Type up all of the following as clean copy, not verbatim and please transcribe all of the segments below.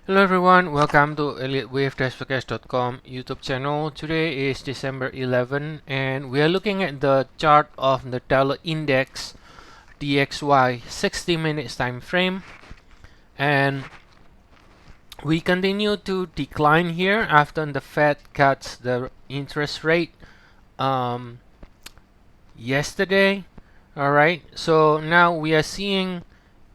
Hello everyone, welcome to Elliottwave.com YouTube channel. Today is December 11 and we are looking at the chart of the dollar index DXY 60 minutes time frame, and we continue to decline here after the Fed cuts the interest rate yesterday. Alright, so now we are seeing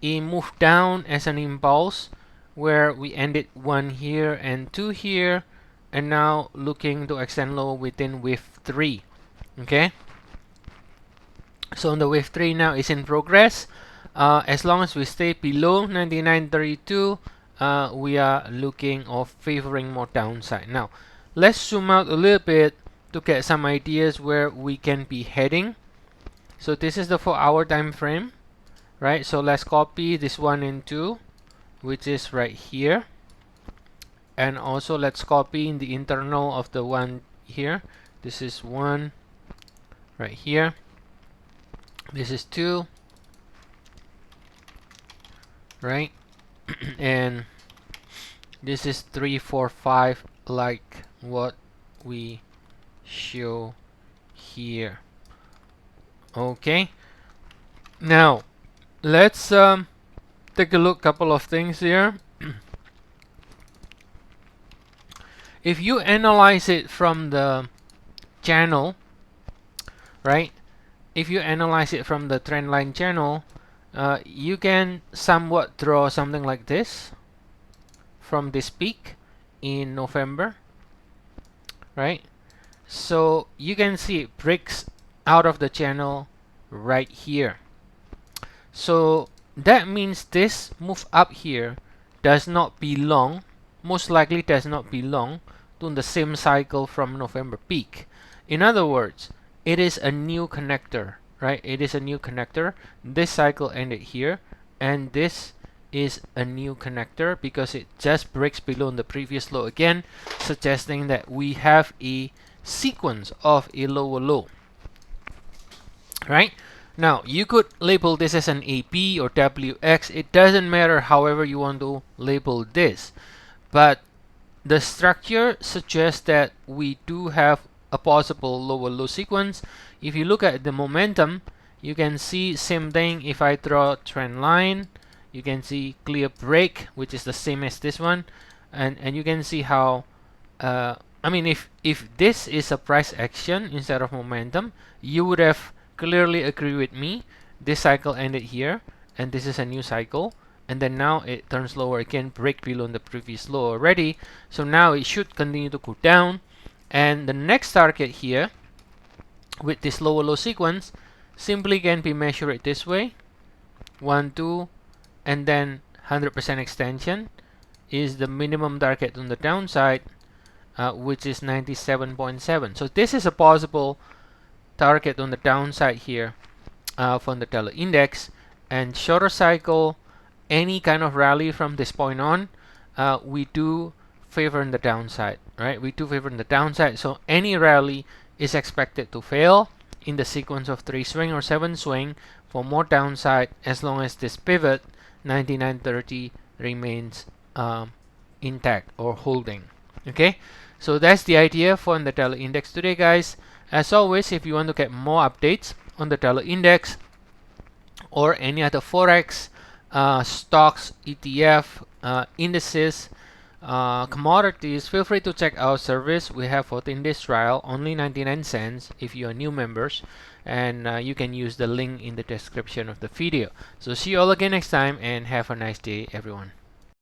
a move down as an impulse where we ended 1 here and 2 here, and now looking to extend low within wave 3. Okay, so the wave 3 now is in progress. As long as we stay below 99.32, we are looking or favoring more downside. Now let's zoom out a little bit to get some ideas where we can be heading. So this is the 4-hour time frame, right? So let's copy this 1 and 2, which is right here, and also let's copy in the internal of the one here. This is 1 right here, this is 2, right? And this is 3, 4, 5, like what we show here. Okay, now let's take a look couple of things here. If you analyze it from the channel, right? If you analyze it from the trend line channel, you can somewhat draw something like this from this peak in November, right? So you can see it breaks out of the channel right here. So that means this move up here does not belong, most likely does not belong to the same cycle from November peak. In other words, it is a new connector, right? It is a new connector. This cycle ended here, and this is a new connector because it just breaks below the previous low again, suggesting that we have a sequence of a lower low, right? Now you could label this as an AP or WX. It doesn't matter however you want to label this, but the structure suggests that we do have a possible lower low sequence. If you look at the momentum, you can see same thing. If I draw a trend line, you can see clear break, which is the same as this one, and you can see how I mean, if this is a price action instead of momentum, you would have clearly agree with me. This cycle ended here, and this is a new cycle, and then now it turns lower again, break below the previous low already. So now it should continue to go down, and the next target here with this lower low sequence simply can be measured this way, 1, 2, and then 100% extension is the minimum target on the downside, which is 97.7. So this is a possible target on the downside here from the dollar index. And shorter cycle, any kind of rally from this point on, we do favor in the downside, right? We do favor in the downside. So any rally is expected to fail in the sequence of 3 swing or 7 swing for more downside, as long as this pivot 99.30 remains intact or holding. Okay, so that's the idea for the dollar index today, guys. As always, if you want to get more updates on the dollar index or any other Forex, stocks, ETF, indices, commodities, feel free to check our service. We have 14-day trial, only 99 cents if you are new members, and you can use the link in the description of the video. So see you all again next time, and have a nice day, everyone.